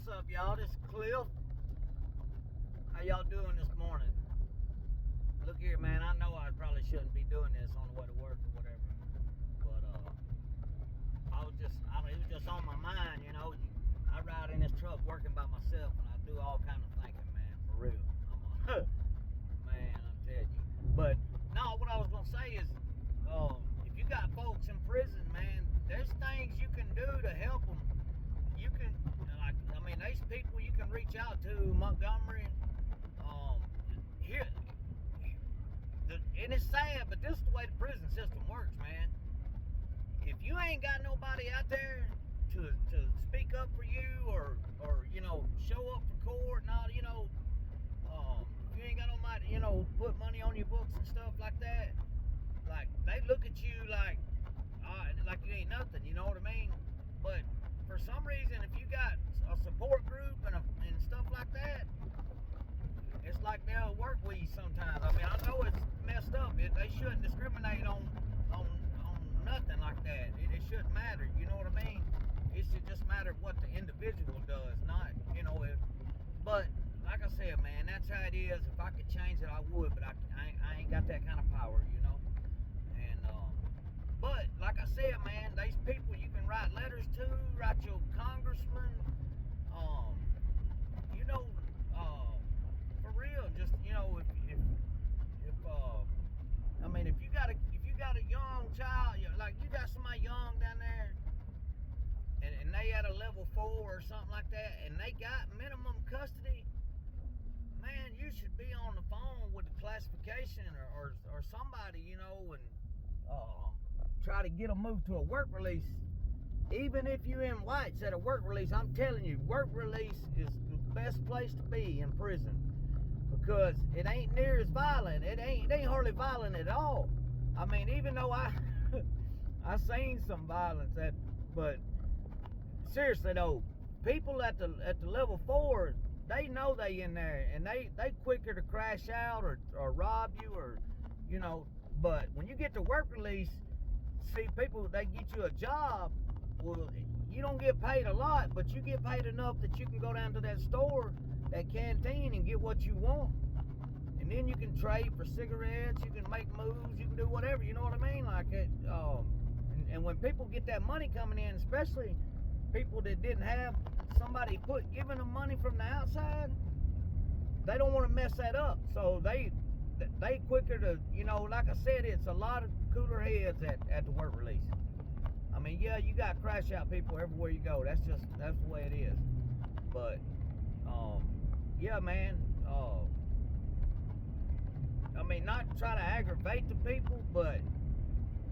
What's up, y'all? This is Cliff. How y'all doing this morning? Look here, man. I know I probably shouldn't be doing this on the way to work or whatever, but it was just on my mind, you know. I ride in this truck working by myself, and I do all kind of thinking, man. For real, man, I'm telling you. But no, what I was gonna say is, if you got folks in prison, man, there's things you can do to help them. You can, there's people you can reach out to, Montgomery. And it's sad, but this is the way the prison system works, man. If you ain't got nobody out there to speak up for you, or you know, show up for court and all, you know, if you ain't got nobody, you know, put money on your books and stuff like that, like they look at you like you ain't nothing, you know what I mean? But for some reason, if you got a support group and stuff like that, it's like they'll work with you sometimes. I mean, I know it's messed up. They shouldn't discriminate on nothing like that. It shouldn't matter, you know what I mean? It should just matter what the individual does, not, you know, but like I said, man, that's how it is. If I could change it, I would, but I ain't got that kind of power, you know? And, but like I said, man, these people you can write letters to, write your congressman, you know, for real, just, you know, if you got a young child, like you got somebody young down there, and they at a level 4 or something like that, and they got minimum custody, man, you should be on the phone with the classification or somebody, you know, and try to get them moved to a work release. Even if you in whites at a work release, I'm telling you, work release is the best place to be in prison, because it ain't near as violent. It ain't hardly violent at all. I mean, even though I seen some violence but seriously though, people at the level 4, they know they in there, and they quicker to crash out or rob you, or, you know. But when you get to work release, see, people, they get you a job. Well, you don't get paid a lot, but you get paid enough that you can go down to that store, that canteen, and get what you want. And then you can trade for cigarettes, you can make moves, you can do whatever, you know what I mean? Like it, and when people get that money coming in, especially people that didn't have somebody giving them money from the outside, they don't want to mess that up. So they quicker to, you know, like I said, it's a lot of cooler heads at the work release. I mean, yeah, you got crash out people everywhere you go. That's the way it is. But yeah, man, I mean, not try to aggravate the people, but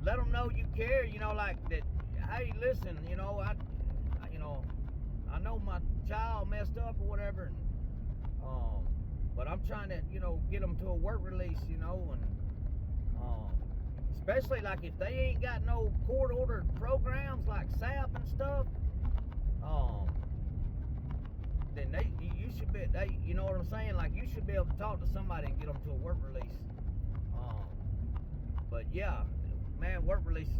let them know you care, you know, like that. Hey, listen, you know, I know my child messed up or whatever, and but I'm trying to, you know, get them to a work release, you know, and especially like if they ain't got no court ordered programs like SAP and stuff, then you should be, you know what I'm saying? Like, you should be able to talk to somebody and get them to a work release. But yeah, man, work release,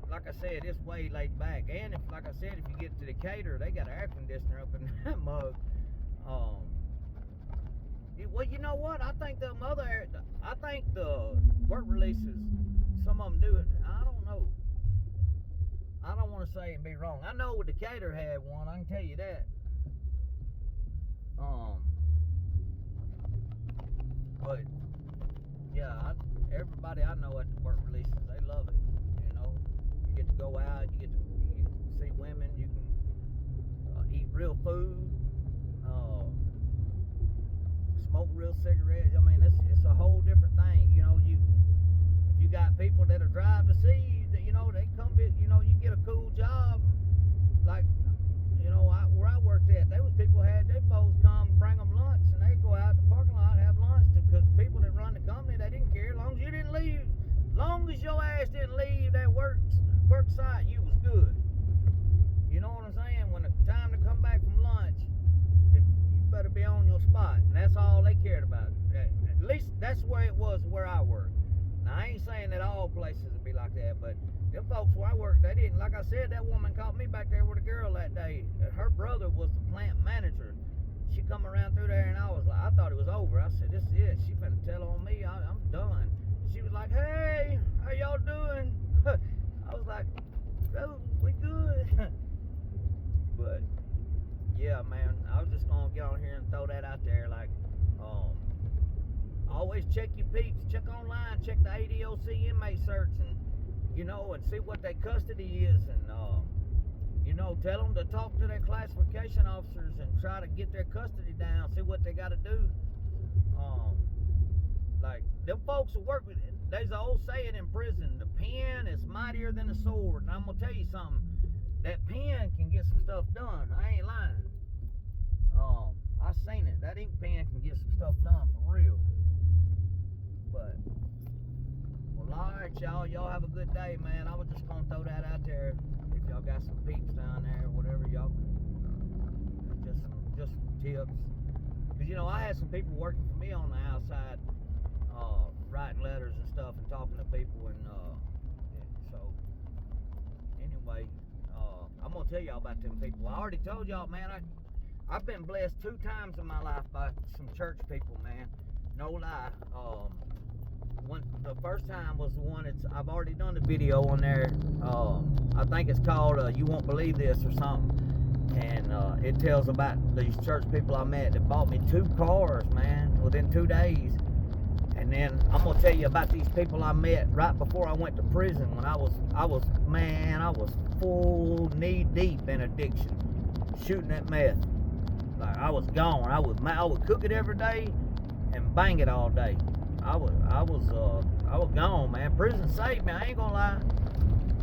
like I said, it's way laid back. And if, like I said, if you get to Decatur, they got an air conditioner up in that mug. Well, you know what? I think the work releases, some of them do it. I don't know. I don't want to say and be wrong. I know Decatur had one. I can tell you that. But yeah, everybody I know at the work releases, they love it. You know, you get to go out, you can see women, you can eat real food, smoke real cigarettes. I mean, it's a whole different thing. You know, if you got people that'll drive to see you, that, you know, they come, you know, you get a cool job. Like, you know, where I worked at, there was people had their folks come bring them lunch, and they go out to the parking lot and have lunch, because the people that run the company, they didn't care. As long as you didn't leave, long as your ass didn't leave that work site, you was good. You know what I'm saying? When it's time to come back from lunch, you better be on your spot, and that's all they cared about. At least that's where it was where I worked. Now, I ain't saying that all places would be like that, but them folks where I worked, they didn't. Like I said, that woman caught me back there with a girl that day. Her brother was the plant manager. She come around through there, and I thought it was over. I said, this is it. She finna tell on me. I'm done. She was like, hey, how y'all doing? I was like, oh, we good. But yeah, man, I was just gonna get on here and throw that out there. Like, always check your peeps, check online, check the ADOC inmate search, and and see what their custody is, and tell them to talk to their classification officers and try to get their custody down, see what they got to do. Like, them folks who work with it, there's an old saying in prison, the pen is mightier than the sword. And I'm going to tell you something, that pen can get some stuff done. I ain't lying. I seen it. That ink pen can get some stuff done for real. But, well, alright, y'all. Y'all have a good day, man. I was just going to throw that out there. If y'all got some peeps down there or whatever, y'all can, just some tips. Because, I had some people working for me on the outside, writing letters and stuff and talking to people, and so anyway, I'm gonna tell y'all about them people. I already told y'all, man, I've been blessed 2 times in my life by some church people, man. No lie. The first time was the one I've already done the video on there. I think it's called You Won't Believe This or something. And it tells about these church people I met that bought me 2 cars, man, within 2 days. And then I'm gonna tell you about these people I met right before I went to prison, when I was full knee deep in addiction, shooting at meth. Like, I was gone. I would cook it every day and bang it all day. I was gone, man. Prison saved me. I ain't gonna lie.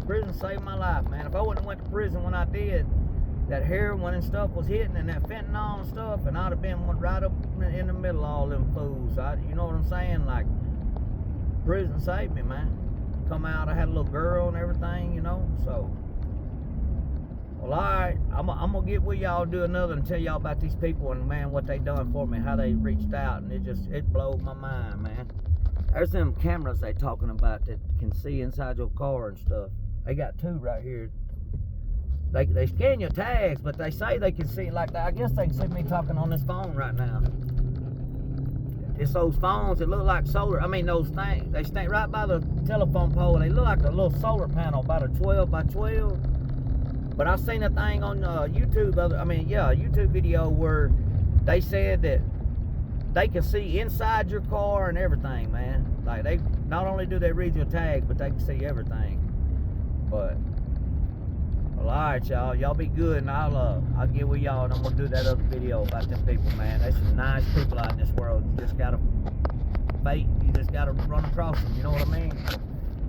Prison saved my life, man. If I wouldn't have went to prison when I did, that heroin and stuff was hitting, and that fentanyl and stuff, and I'd have been right up in the middle of all them fools. You know what I'm saying? Like, prison saved me, man. Come out, I had a little girl and everything, so. Well, alright, I'm gonna get with y'all, do another and tell y'all about these people and, man, what they done for me, how they reached out, and it blowed my mind, man. There's them cameras they talking about that can see inside your car and stuff. They got 2 right here. They scan your tags, but they say they can see, like, I guess they can see me talking on this phone right now. It's those phones that look like solar. I mean, those things, they stand right by the telephone pole. They look like a little solar panel, about a 12 by 12. But I seen a thing on YouTube, YouTube video where they said that they can see inside your car and everything, man. Like, they not only do they read your tag, but they can see everything. But, well, alright, y'all. Y'all be good, and I'll get with y'all, and I'm gonna do that other video about them people, man. There's some nice people out in this world. You just gotta fate. You just gotta run across them. You know what I mean?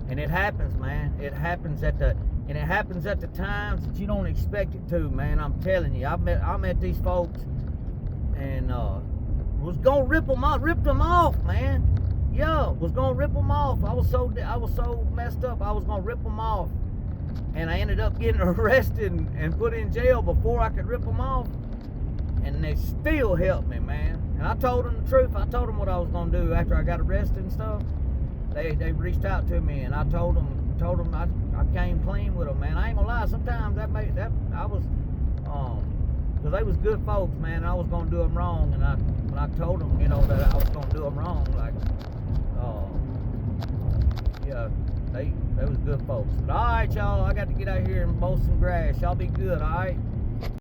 And it happens, man. It happens at the times that you don't expect it to, man. I'm telling you. I met these folks, and was gonna ripped them off, man. Yeah, was gonna rip them off. I was so messed up. I was gonna rip them off. And I ended up getting arrested and put in jail before I could rip them off. And they still helped me, man. And I told them the truth. I told them what I was going to do after I got arrested and stuff. They reached out to me, and I told them I came clean with them, man. I ain't going to lie. Sometimes I was, because they was good folks, man. And I was going to do them wrong. And when I told them, that I was going to do them wrong, like, yeah. They was good folks. But alright, y'all, I got to get out here and mow some grass. Y'all be good, alright?